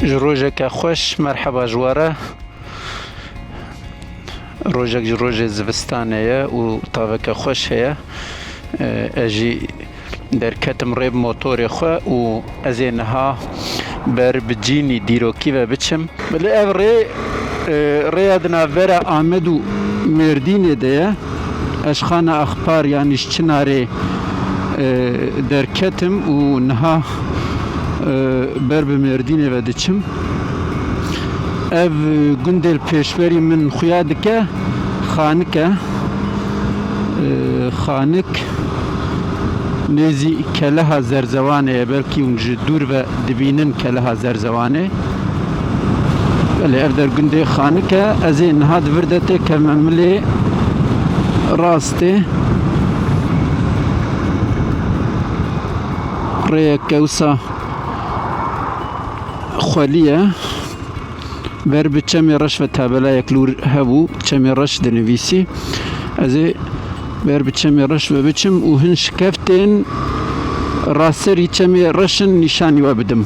جروجك خوش مرحبا جواره روجك جروج زفستانية وطابك خوش هي اجي دركتم ريب موتوري خو و ازينها بر بجيني ديروكي و بچم بل افري ريادنا برا آمدو مردين ديه اشخانا اخبار يعني شناري دركتم و نها بر بمردين و دچم ev gundel peşveri min xuya dike xanike xanik nezi keleha zerzewane belki un ji dur ve dibinin keleha zerzewane bele ev der gunde xanike ez ê niha divirdete kememlê rastê rêyeke wisa xweliye بر بچمی رش و تابلا یک لور هبو چمی رش دنویسی از بر بچمی رش و بچم و هن شکفتین راسری چمی رشن نشانی و بدم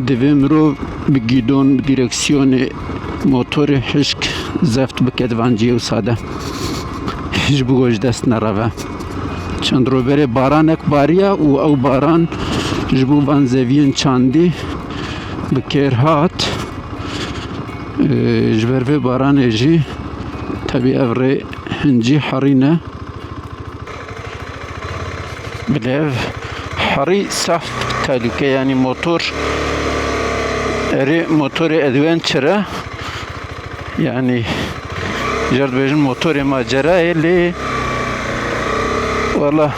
دویم رو بگیدون دیرکسیون موتور حشک زفت بکد وانجی و ساده hiç bu goj dest nereve. Çand robere baranek bariya u ew baran ji bo van zeviyên çandî bi kêr hat. Ji ber vê baranê jî tevî ev rê hincî herîne. Bilê ev herî saf tehlike yani motor erê motorê adventure yani جرد بيجن موتوري ماجرائي اللي والله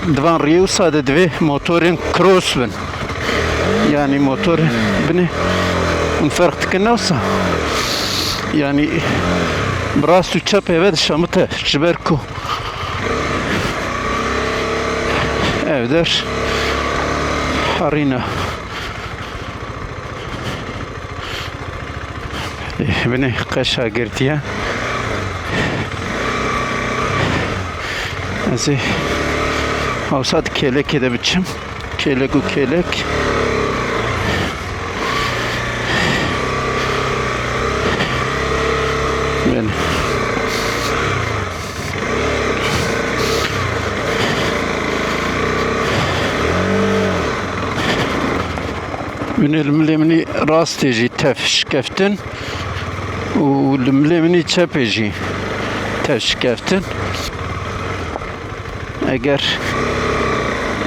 دوان ريو سادة دوي موتورين كروس بن يعني موتور بني ونفرق تكنوسا يعني براسو چپ evet şamıta جبركو evder harina بني قشا قرتيا ازي اوساد كيلك كده بتشم كيلك وكيلك بني من الملي راس تيجي تفش كفتن والملي çepeci teşkeftin eğer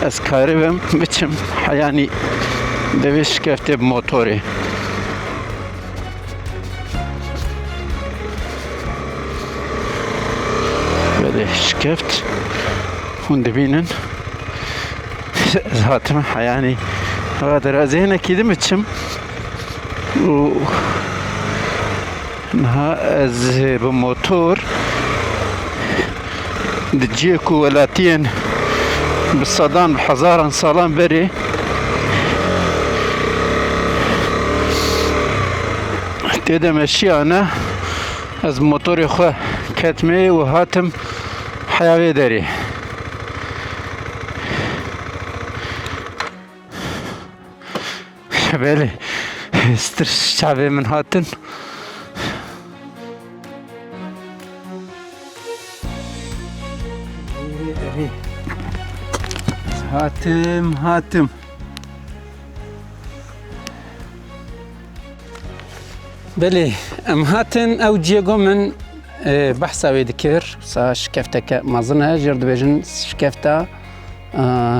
az karibim biçim yani deviş kefte motori böyle şkeft hundebinin zaten yani هذا رازينا كده متشم نها از بموتور دجيكو ولاتين بالصدان بحزارا صالان بري تيدا ماشي انا از موتوري خو كتمي وهاتم حياوي داري بله استر شعبي من هاتن هاتم بله ام هاتن او جيغو من بحثا ويدكر سا شكفتك مازنها جرد بيجن شكفتا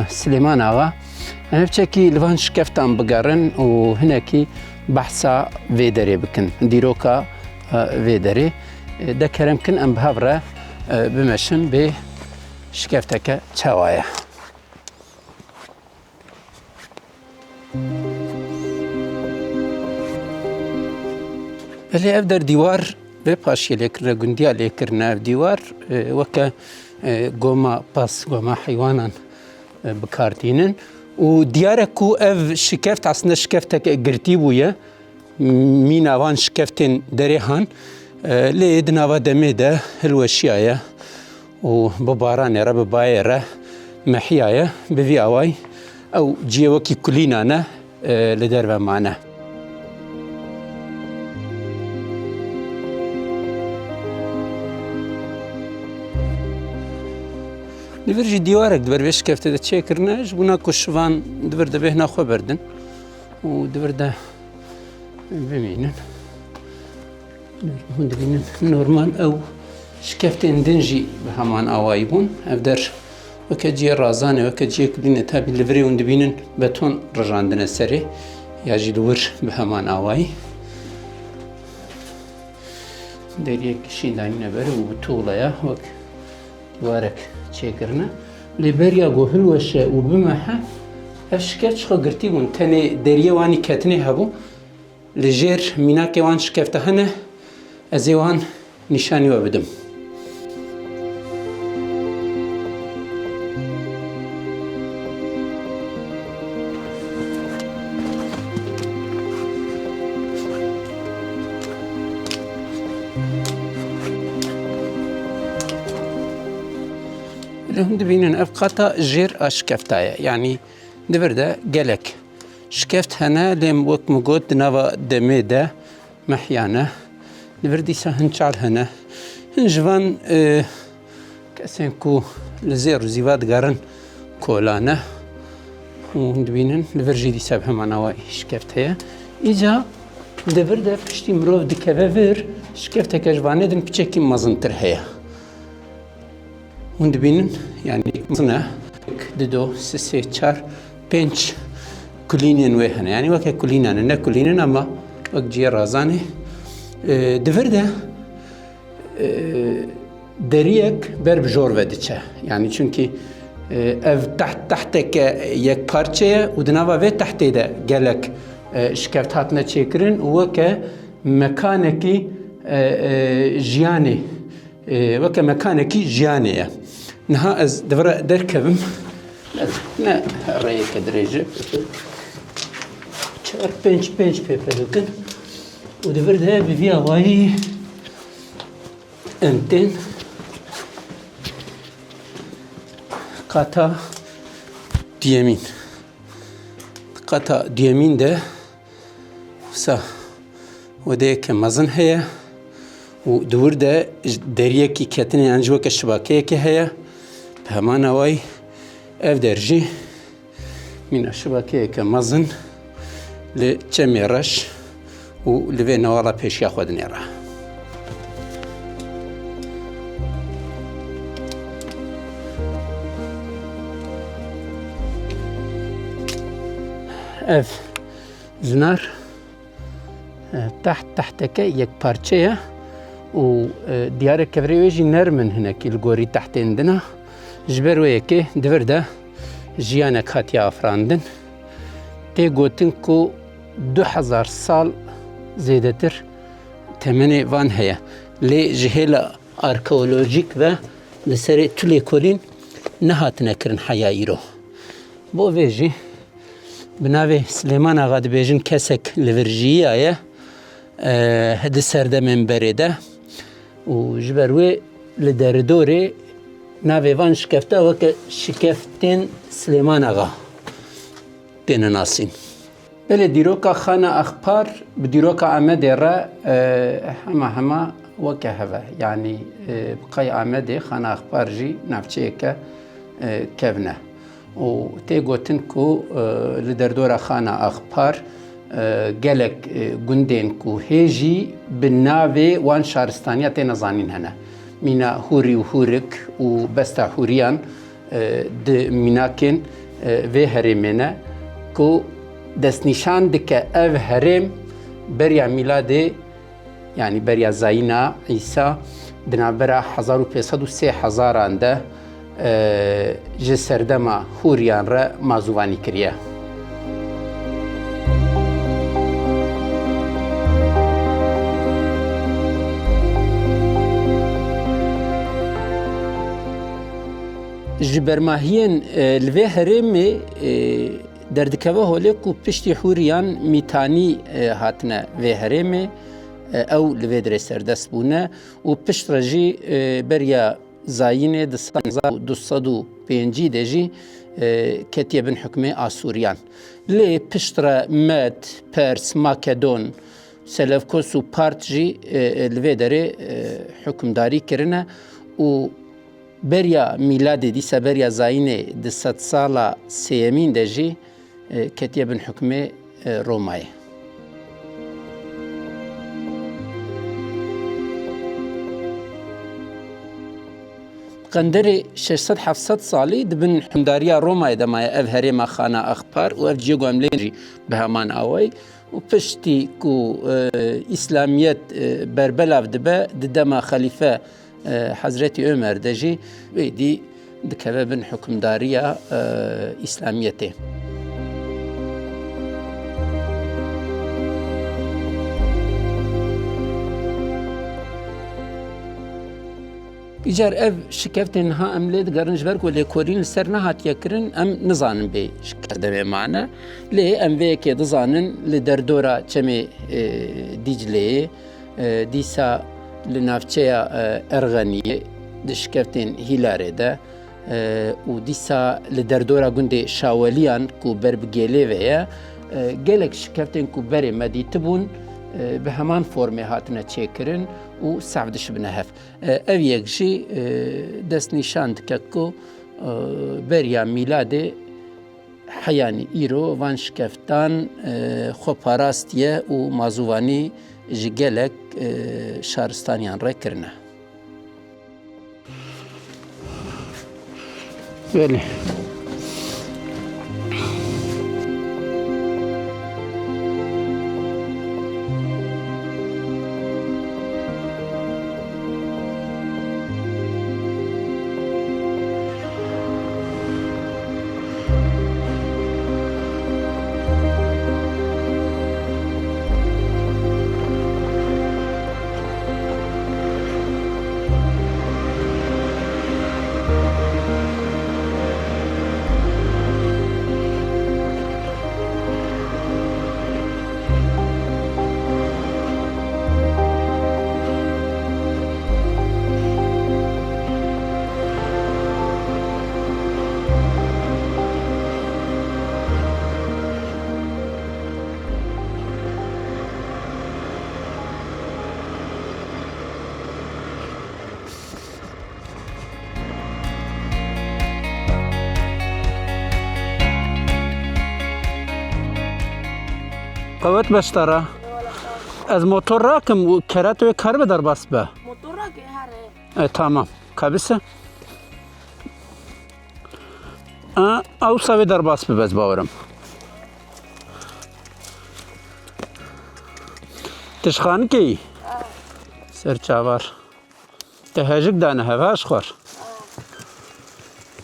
سليمان آغا أنا بشكي لفان شكفتان بقارن وهناكي بحثا فيدري بكن ديروكا فيدري ده كلام كن أم بهافرة بمشن بشكفتك تشاوايا اللي أبدر ديوار بباشي لكر جنديا لكر ناف ديوار وكا قوما باس قوما حيوانا بكارتينن ودياركو اف شكفت عسنا شكفتك قرتي بويا مين اوان شكفتين دريهان لێ دناوا دەمێدا هەلوەشیایە و بە بارانێرە بە بایێرە مەحیایە بڤی ئاوای ئەو جیێوەکی کولینانە لە دەرەمانە. لەڤژی دیوارێک دەبەر شکەفتە دەچێکردنەش بوونا کو شوان دەبەر دەبێ هەناخۆ بەردن و دەبەردە ببینن هون دەبینن نۆرمال ئەو شکەفتێن دنجی بە هەمان ئاوایی بوون ئەف دەر وەکە جێ ڕازانێ وەکە جێ کولینە تابی لەڤرێ ون دەبینن بەتۆن ڕژاندنە سەرێ یاژی لەور بە هەمان ئاوایی دەریەکیشی دانینە بەر و تووڵەیە وەک دیوارێک چێکردنە لێبەریا بۆ هەلوەشە و بمەحە ئەف شکەفت خۆ گرتی بوون تەنێ دەریەوانی کەتنێ هەبوو لەژێر میناکێ وان شکەفتە هەنە ئەزێ وان نیشانی وە بدەم. لهم دبینن ئەف قەتە ژێر ئاشکەفتایە یعنی دەبەردە گەلێک شکەفت هەنە لێم وەک مگوت دناوە دەمێدە مەحیانە دەبەر دیسە هەنچال هەنە هەنجوان کەسێن کو لە زێر و زیوا دگەڕن کۆلانە دبینن لەڤەرژی دیسە بە هەمانەوەی شکەفت هەیە ئیجا دەبەردە پشتی مرۆڤ دکەوە ڤر شکەفتێکە ژوانێ دن پچێکی مەزنتر هەیە hûn dibînin yanî mezin e di do sê sê çar pênc kulînên wê hene yanî weke kulînan e ne kulînin ama wek ciyê razanê divir de deriyek ber bi jor ve diçe yanî çünkü ev tehteke yek parçe ye û di nava vê tehtê de gelek şikeft hatine çêkirin û weke mekanekî jiyanê وەکە مەکانێکی ژیانەیە نەها ئەس دەبڕە دەرکەوم نە ڕێیەکە درێژە چار پێنج پێپەدەکەن و دەبەر هەیە بڤی ئاوایی ئەمتێن قاتا دیەمین دە وسا وەدەیەکە مەزن هەیە و دوور de deriyekî ketinê yan ji weke şibakeyekê heye bi heman awayî ev der jî mîna şibakeyeke mezin li çemê reş û li vê newala pêşiya xwe dinêre. Ev zinar tehteke yek parçe ye û diyarek kevirê wê jî nermin hinekî li gorî tehtên din e ji ber wê yekê divir de jiyanek hatiye afirandin tê gotin ku 2000 sal zêdetir temenê van heye lê ji hêla arkeolojîk ve li serê tulê kolîn nehatine kirin heya îro bo vê jî bi navê Silêman Axa dibêjin kesek li vir jiya ye di serdemên berê de û ji ber wê li deridorê navê van şikefta weke şikeftên Silêman Axa têne nasîn. Belê dîroka Xana Axpar bi dîroka Amedê re hema weke heve yanî bi qey Amedê Xana Axpar jî navçeyeke kevne û tê gotin ku li derdora Xana Axpar gelek gundên ku hêjî bi navê wan şaristaniya tê nezanîn hene mîna Hûrî û Hûrik û besta Hûriyan di mînakên vê herêmê ne ku destnîşan dike ev herêm beriya mîladê yanî beriya zayîna îsa di navbera 1500 hezaran de ji serdema Hûriyan re mazûvanî kiriye. Ji bermahiyên li vê herêmê derdikeve holê ku piştî Hûriyan mîtanî hatine vê herêmê او لویدر سردست بونه و پشت رجی بریا زاینه دو پنجی دجی کتیه بن حکمه آسوریان لی پشت را مد پرس ماکدون سلفکوس و پارت جی لویدر حکمداری کرنه و بریا میلاد دیسا بریا زاینه دست سالا سیمین دجی کتیه بن حکمه رومای قندر 600-700 سالی دبن حکمداریا رومای دمای اف هرما خانه اخبار و اف جیگو املینجی به همان آوی و پشتی کو اسلامیت بربلاف دبه دما خلیفه حضرت عمر دجی ویدی دکوه بن حکمداریا اسلامیته ایجار اف شکفتن ها ام لید گرنج برگ و لی کورین سر نهات یکرن ام نزانن بی شکفت دمه معنا لی ام وی که دزانن لی در دورا چمی دیجلی دیسا لنافچه ارغانیه دشکفتن هیلاره ده و دیسا لی در دورا گنده شاولیان کو بربگیلی ویا گلک شکفتن کو بری مدیتبون به همان فرم هاتنه چیکرن و سعودش بنهف او یکجی دست نشاند که کو بریا میلاد حیانی ایرو وان شکفتان خو پاراستیه و مازوانی جگلک شهرستانیان را کرنه بله قوت بشتره از موتور راکم کرات و کار بدر بس به موتور را که هره تمام کابسه او سوی در بس به بز باورم تشخان کی سر چاور تهجک دانه هواش خور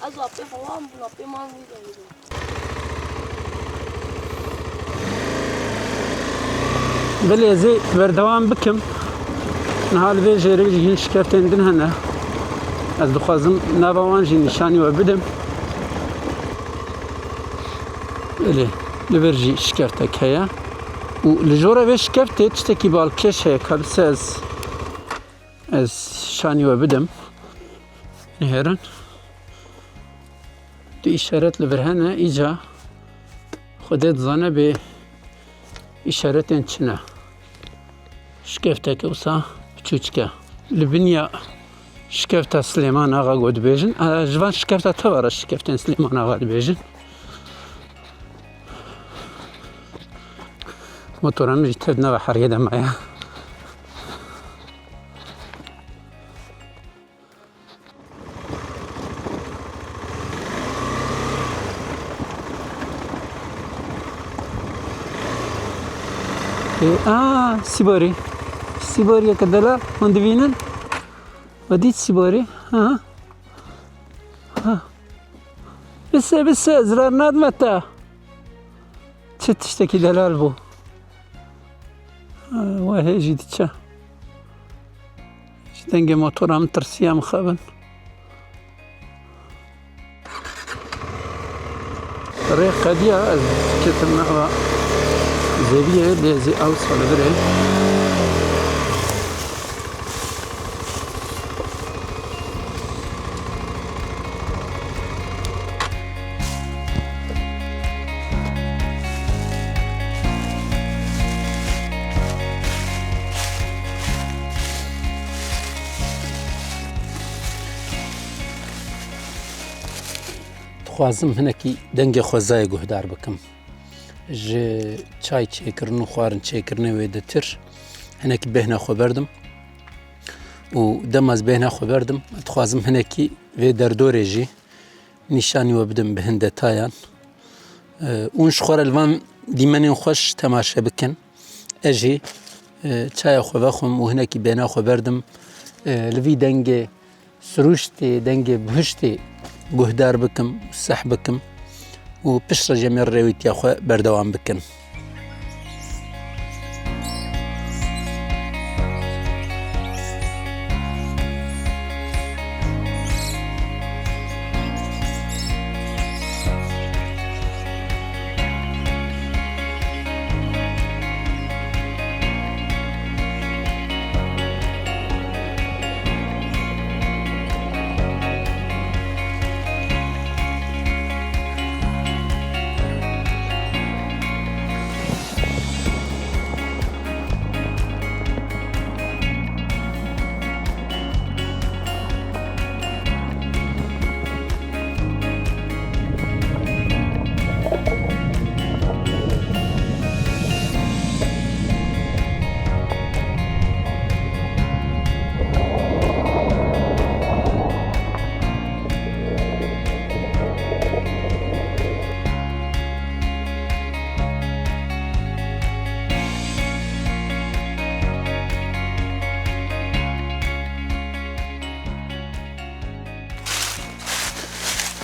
از آبی خوام بلابی مان میگه بله زی بردوام بکم نهال وی جری جهین شکفتن دن هنه از دخوازم نباوان جی نشانی و بدم بله لبرجی شکفته که و لجوره وی شکفته چتکی بالکش هی کبسه از شانی و بدم نهرن دو اشارت لبرهنه ایجا خودت زانه به اشارتين چنه شكفتك وصا بچوچكا لبنيا شكفتا سليمان آغا قد بيجن جوان شكفتا توارا شكفتين سليمان آغا قد بيجن موتورا مجي تبنا بحرية دمايا سيبوري سيبوري كدلا من دبينن وديت سيبوري بس زرار ناد متى تشتكي دلال بو وهي جديدة جدنجي موتورا مترسيا مخابن ريح قديا كتر نحو زبيه اللي زي اوصل بري دخوازم هنکی دنگ خوزای گهدار بکم جه چای چیکرن و خوارن چیکرن ویده تر هنکی بهنا خو بردم و دم از بهنا خو بردم دخوازم هنکی وی در دوره جی نشانی و بدم به هنده تایان اونش خوار الوان دیمنین خوش تماشه بکن اجی چای خو بخم و هنکی بهنا خو بردم لوی دنگ سروشتی دنگ بهشتی گهدار بکم صح بکم و پشت جمیر رویتی خو بردوام بکن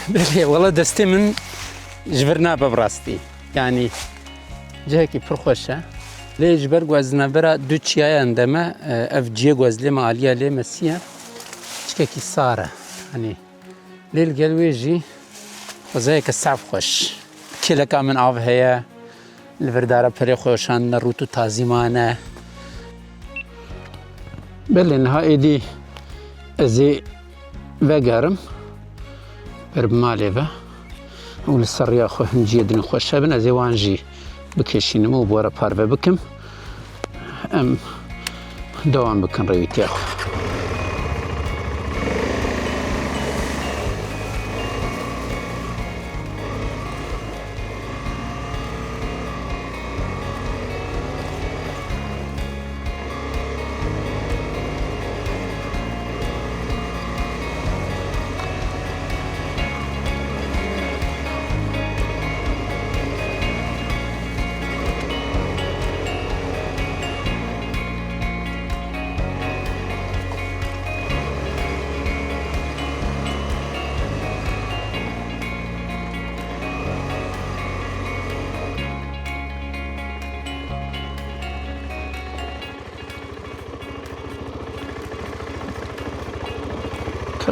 بله والله دستی من جبرنا ببراستی یعنی جایی که پرخوشه لی جبر گوزنا برا دو چیای اندامه اف جی گوزلی مالیه لی مسیح چکه کی ساره یعنی لیل گلوی جی وزای که صعب خوش کلا کامن آب هیا الورداره پری خوشان نروتو تازیمانه بله نهایی دی ازی وگرم برمالی و ولسریا خو هنجی دن خوش بن از وانجی بکشینم و بورا پارو بکم ام دوام بکن رویتی خو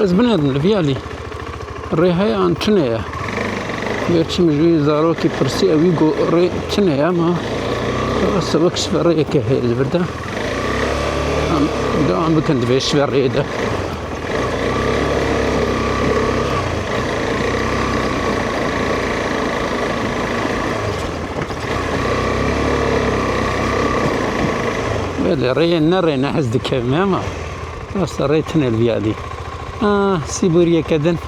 از بنادم لفیالی ریهای آنتونه بیرچی مجوی زارو کی پرسی اوی گو ری تنه ما سبکش برای که هیل برده دوام بکند بیش برای ده بله ری نره نحز دکه ما بس ری تنه لفیالی سیبوریه کدن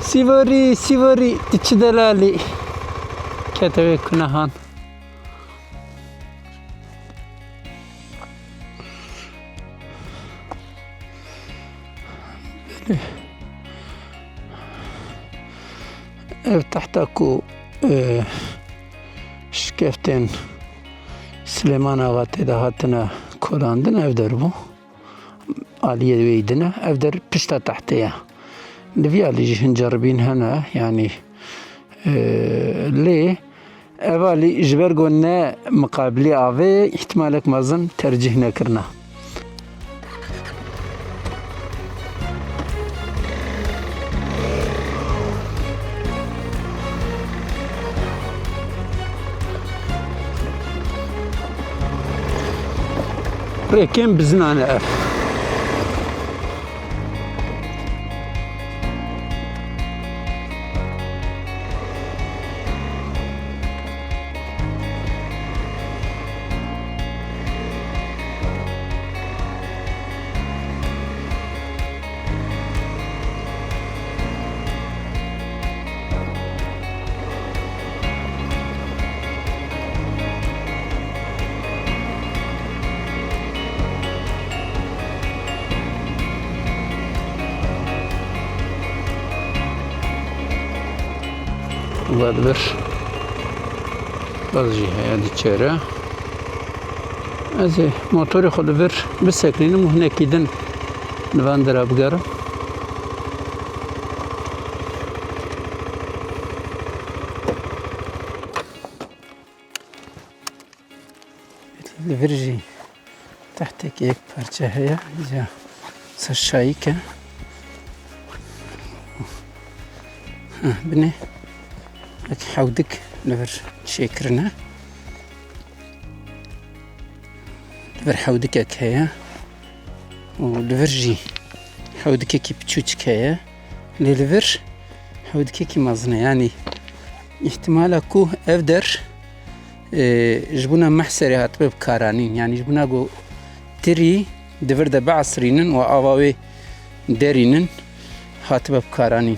سیبوری تچ دلالی کتوی کنهان بله ev tahta ku şkeften Süleyman Ağa teda hatına kolandın evder bu Aliye veydine evder pişta tahtaya Livya lijihin jarabin hana yani li evali jber gonne mukabili ave ihtimalek mazın tercih nekirna Rekem biznane ev بعد بر باز جی هیا چهره از موتور خود بر بسکرینم و هنه کیدن نوان در بگرم الفرجي تحتك یک پرچه هيا اینجا سرشایی که بني هك حودك لفر شيكرنا لفر حودك هك هيا ولفرجي حودك كي بتشوتك هيا لفر حودك كي مازنه يعني احتمال اكو افدر جبونا محسري هاتبه بكارانين يعني جبونا قو تري دفرده بعصرينن وآواوي دارينن هاتبه بكارانين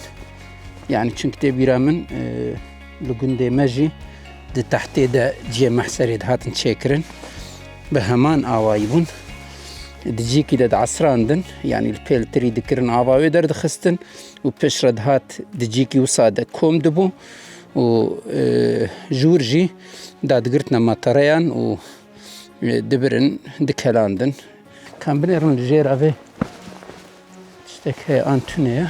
يعني چونك دي بيرامن لقون دي ماجي دي تحتي دا جي محسري هاتن شاكرن بهمان آوايبون دي جيكي دا عصراندن يعني البيل تري دكرن آواوي در دخستن وبشرد هات دي جيكي وصاده كوم دبو و جورجي داد قرتنا مطريان و دبرن دكهلاندن كان بنيرون الجير افي تشتك هي انتونيا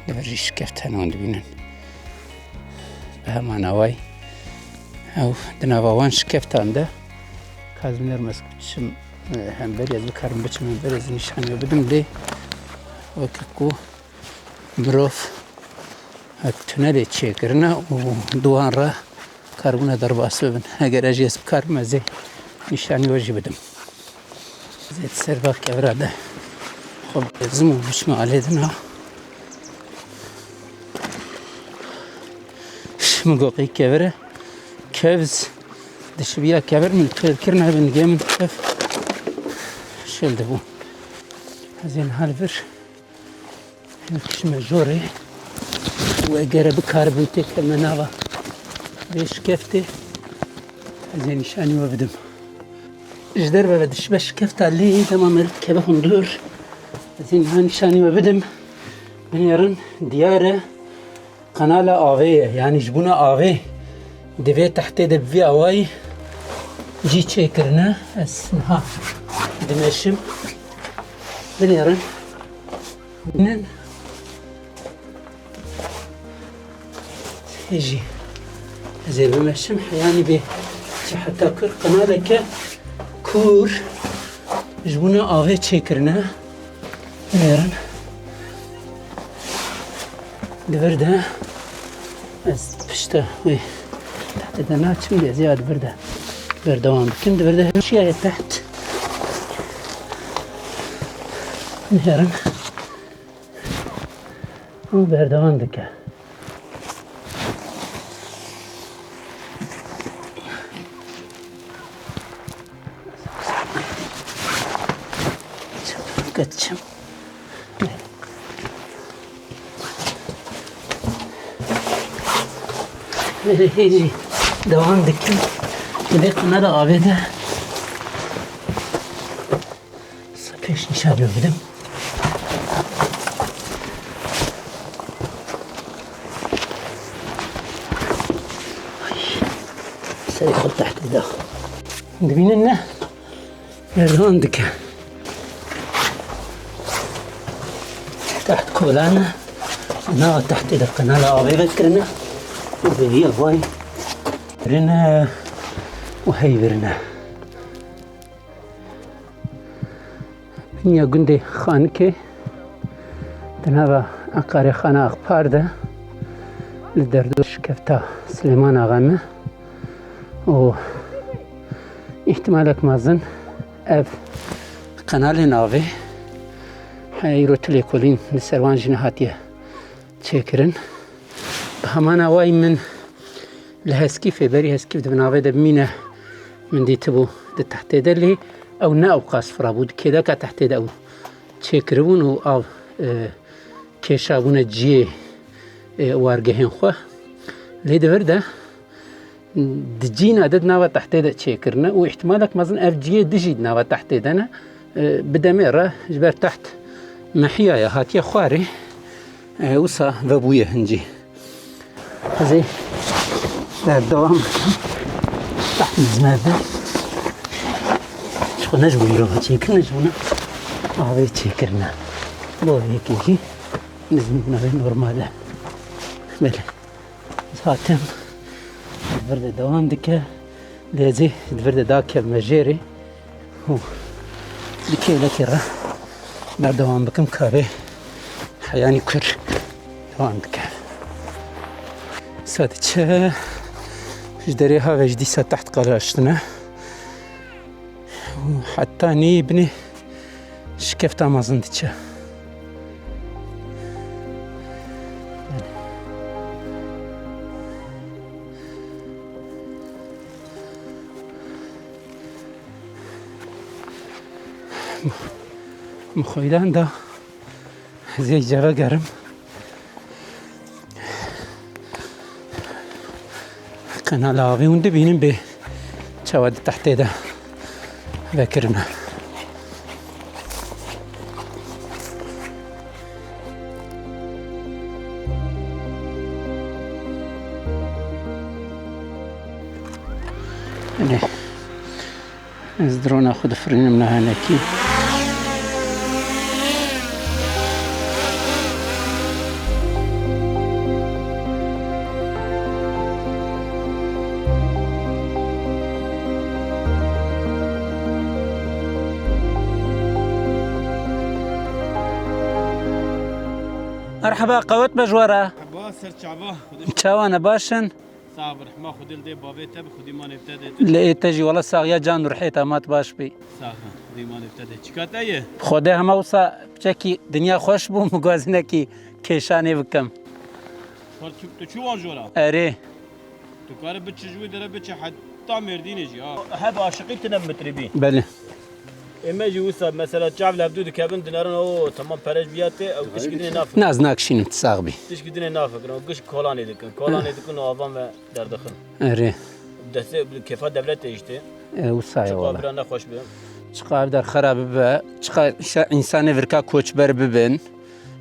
دبرجيش كيف تهنون دبينن بهمان اواي او دناوان شكفتان ده كازمير مسكتشم هم بريز بكارم بچم هم بريز نشاني بدم لي وككو بروف التنالي تشيكرنا ودوان را كاربونا ضرب اسببن اگر اجيس بكارم زي نشاني وجه بدم زيت سربا كبراده خب زمو بشما عليدنا مقوقي كبره كبز دشبيا كبر من كرنا بن جيم كف شل دبو زين هالفر كش مجوري وقرب كاربنتك المنابه ليش كفتي زين شاني وبدم اجدر ببدش باش كفتا لي تمام كبه هندور زين هاني شاني وبدم بنيرن دياره قناة آوية يعني جبونا آوي دفي تحتي دبي آواي جي تشيكرنا اسمها دمشم بنيرن بنن يجي زي بمشم يعني بي حتى كر قناة لك كور جبونا آوي تشيكرنا بنيرن دبرده از پشتا وی تحت دنا چون زیاد برده بردوام بکن دبرده همشیه تحت نهرن و بردوام دکه قدشم هيجي دوام دكين اللي قناة آبده سبيش نشاد بدم سيدخل تحت الداخل دبيننا دوام دكين تحت كولانا نار تحت القناة آبده ذكرنا وهي واي برنا وهي برنا بنيا قندي خانكي تنابا أقاري خانا أخبار ده لدردوش كفتا سليمان آغامه و احتمالك مازن اف قنال ناوي حيرو تليكولين لسروان جنهاتيه تشكرن بهمانا واي من الهسكي في بري هسكي بناوي دبمينه من دي تبو تحت دلي او ناو قاس فرابود كده تحت دو تشكرون او كيشابون جي وارگهین خو لی دور ده دجین عدد نوا تحت ده چه کرنه و احتمالك مثلا اف جی دجید نوا تحت ده نه بدمره جبر تحت محیای هاتیه خواری وسا و بویه هنجی زي در دوام تحت الزنابه شو نجبو يروها تشيكر نجبونا هذا تشيكرنا بو هيك يجي نزمنا بين نورماله بله ساتم البرد دوام دكا لازي البرد داك المجيري هو دكا لكرة بعد دوام بكم كابي حياني كر دوام دكا سادتش جدريها وجدي تحت قراشتنا حتى نيبني شكفتا ما زندتش مخويلان دا زي جرا قرم كان لاغي وند بينن به شواد تحت ده ذكرنا يعني نقدروا ناخذ فرين من هناكي مرحبا قوت بجوارة مرحبا سر شعبا شاوانا باشن صابر ما خذ الدي بابيته بخدي ما نبتدي لقيت تجي والله ساغيا جان رحيتها ما تباش بي صح خدي ما نبتدي شكاتايه خودها موسى بشكي دنيا خوش بو مغازنكي كيشاني بكم صار تو شو وانجورا اري تو قارب بتشجوي درب بتش حتى مردين يجي هذا عاشقي تنم متربي بله اما جي وصل مثلا شعب لابدو كابن دينارن او تمام فرج بياته او تشكيدني نافق ناز ناكشين تساغبي تشكيدني نافق نو قش كولاني دكن اوام در دخل اري دسته كيف دولت اجتي وصايا والله قابرنا خوش بهم چقاب در خراب به چقا انسان ورکا کوچبر ببن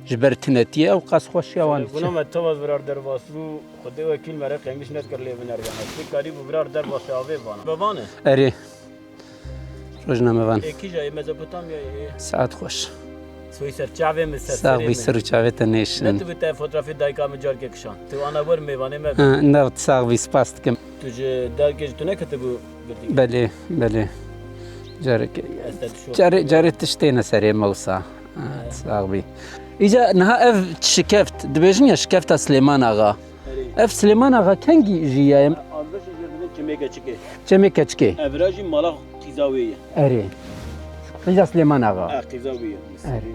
جبر تنتیه او قص خوش یوان بنا ما توز برار در واسرو خدای وکیل مرا قنگش نت کر لی بنار گنا کاری برار در واساوی بان بوانه اری روزنامه وان اکی جای مزوپوتامیا ساعت خوش سوی سر چاوی مسر ساغ سر چاوت نشن نت بتا فوتوغرافی دایکا مجار که کشان تو انا ور میوانه ما نرد ساغ سپاست کم تو ج درگه تو نکتبو بله بله جاري تشتينا سري موسى صاحبي إجا نها اف شكفت دبيجني شكفت سليمان آغا اف سليمان آغا كنجي جيايم آلبش جردن چمه کچکه چمه كچكي افراجی مالا قیزاویه اري إجا سليمان آغا قیزاویه اري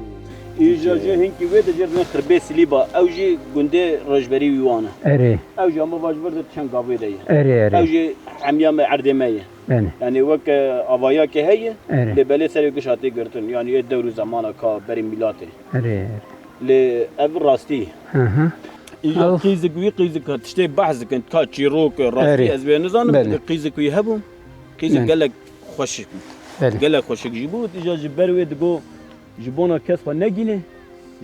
ایجا جه هنکی وید جردن خربه سلیبا او جی گنده رجبری ویوانه اري او جی اما واجبر ده چند قاوی ده اري او اري جی عمیام عردمه يعني وك أبايا كهية لبلي سري كشاتي قرتن يعني يدور زمانه كبري ميلاتي اري لأبر راستي إذا قيزك ويقيزك تشتي بحث كنت كاتشيروك راستي أزبي نظام قيزك ويهبو قيزك قال لك خوشك قال لك خوشك جيبوت إجا جبروي دقو جيبونا كسفة نجينه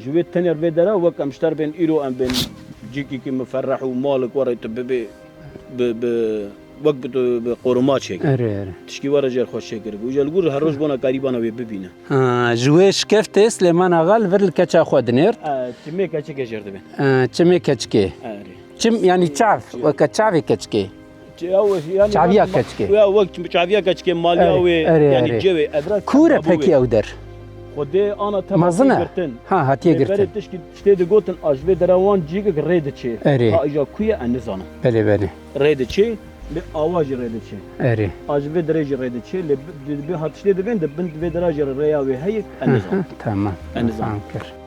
جويت تنير بدرا وك أمشتر بين إيرو أم بين جيكي كي مفرح ومالك ورا تببي ب وقت بقرمات شيء. اري تشكي ورا جال خوش شيء كرب. وجال قول هروج بنا قريبانا ويببينا. جويش كيف سليمان آغا فرل كتشا خودنير. تمي كتشي كجرد بين. تمي كتشكي. تم يعني تعرف وكتشافي كتشكي. يعني شعبية كتشكي. ويا وقت شعبية كتشكي ماليا وي يعني جوي أبرك. كورة بكي أودر. خدي أنا تمام. مازنا. ها هاتيه قرتن. تشكي تشتي قوتن أجبي دروان جيك ريد شيء. اري. ها إجا كويا النظام. بله. ريد شيء. لآواج ريد شيء. اري. أجبي درجة ريد شيء لبي هاتشتي دبين دبنت في درجة الرياوي هي النظام. تمام. النظام.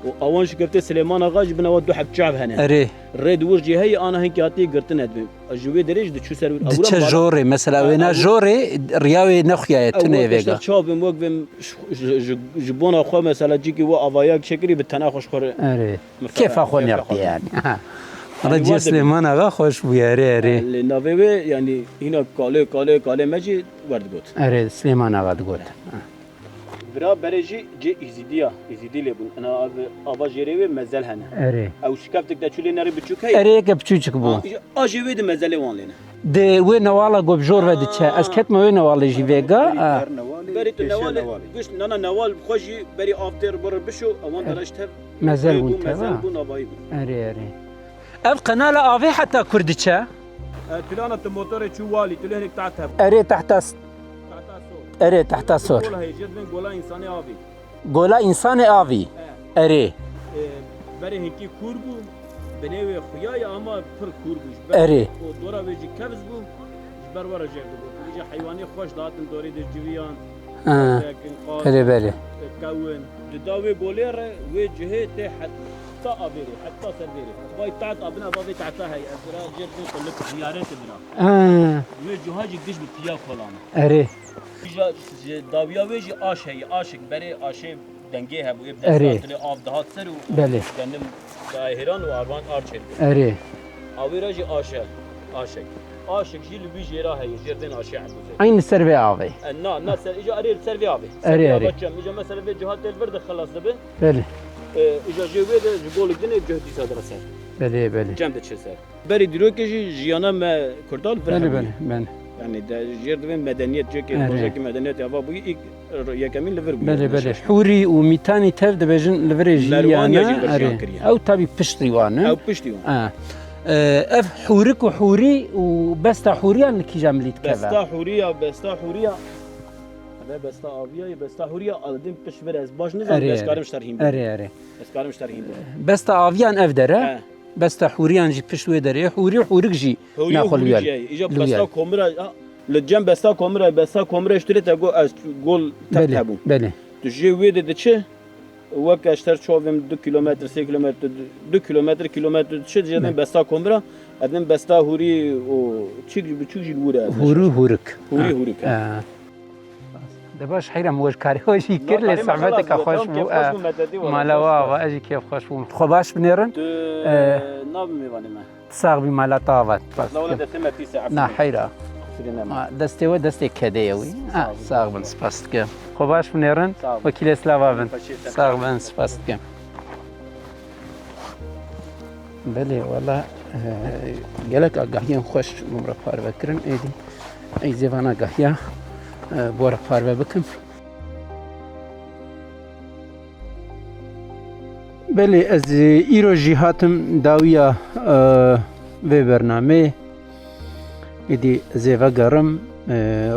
وأول شكرت سليمان آغاج بنا ودو حب شعب هنا. اري. ريد ورجي هي أنا هنك هاتي قرتن هدبي. أجبي درجة دشو سر. دش جوري مثلا وينا جوري رياوي نخيا تني فيجا. شاب موقف جبونا أخو مثلا جيكي وأفاياك شكري بالتناقش خور. اري. كيف أخو نرتي يعني. رجع سليمان آقا خوش بو اره اره لناوی یعنی اینا کاله مجی ورد گوت اره سليمان آقا دگوت برا برجی جی ایزیدی لبون انا آوا جریوی مزل هنه اره او شکفتک دا چولی نری بچوک هی اره یک بچوچک بو آجیوی ده مزل وان لینه ده وی نوالا گوب جور ودی چه از کتم وی نوالا جیویگا بری تو نوال گوش نانا نوال خوشی بری آفتر بر بشو اوان درشت مزل بون مزل بون آبایی بون اره اره اف قنال آوی حتی کردی چه تلانة الموتور شو والي تلهنك تعتها اره تحت اره تحت سور قولها يجد من قولا إنساني آبي گولا انسان آوی اره بري هنكي كوربو بنيوي خياي اما پر كوربوش اره ودورا بيجي كبز بو جبر ورا جاكو بيجي حيواني خوش داتن دوري دي جويان بله بله كون داوي بولير وي جهه تي حتى ابيري حتى سربيري باي تاعت ابنا بابي تاعتها هي ابرا جرد يقول لك زيارات ابرا وي جهاجي دش بتيا فلان اره داويا ويجي اش هي اشك بري اشي دنگه هبو اره. ابدا آب دهات سر و بله گندم دایران و آروان آرچر اره آویراجی آشک جی لوی جیرا هی جردن آشی عبوزه این سر به آوی نه سر ایجا اريل سر بي آبي اره اره ایجا مثلا به جهات دل برد خلاص دبه بله ایجا جوی ده جبولک دنه جهدی صدر سر بله بله جمع ده چه سر بری درو که جیانا ما کردال بله بله بله يعني ده جرد من مدنيت جوكي بروجكت مدنيت يا بابا يكمل ليفر بله بله حوری و میتانی تر دبیجن لورجی مروان او تابی پشتی وانه او پشتی اف حورك وحوري وبستا حوريا اللي كي جامليت كذا بستا حوريه هذا بستا ابيا بستا حوريه الدين بشبر از باش نزل بس كارم شرحين اري بس كارم شرحين بستا افيان افدره بستا حوريان جي بشوي دري حورك جي ناخذ ويال اجا بستا كومرا للجنب بستا كومرا اشتريت جول تبو بله تجي ويد دتشه وقت اشتر شوفم 2 کیلومتر 3 کیلومتر 2 کیلومتر چه جدن بستا کمرا ادن بستا هوری و چیک جوره هورك هورك دباش حيرة موج كاري هوشي كل صعبتك خوش بو مالوا واجي كيف خوش بو خباش بنيرن ناب ميواني ما تصاغ بمالا طاوات بس لو ده ثمة في ساعة نا حيرة دستي ودستي كديوي صاغ بن سباستك خباش بنيرن وكيل سلاوا بن صاغ بن سباستك بلي والله قالك قاهيان خوش ممرا فار بكرن ايدي اي زيفانا قاهيا بورا فار بكم بلي از ايرو جهاتم داويا في برنامه ایدی زیوا گرم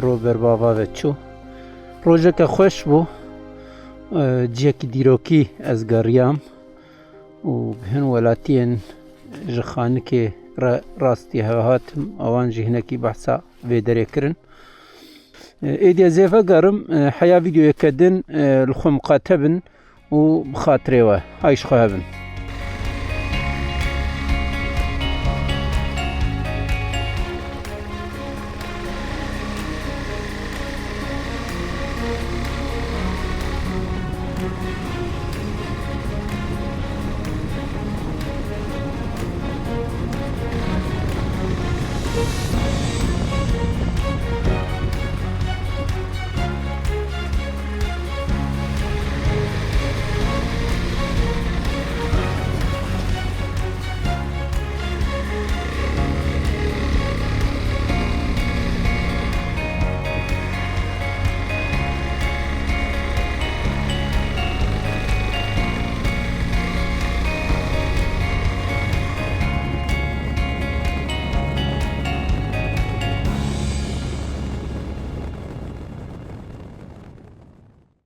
روبر بابا وچو روزک خوش بو جیک دیروکی از گریام و بهن ولاتین جخانه که راستی هاتم اوان جهنکی بحثا و درکرن ایدی زیوا گرم حیا ویدیو کدن الخم قاتبن و بخاطره و عايش خوابن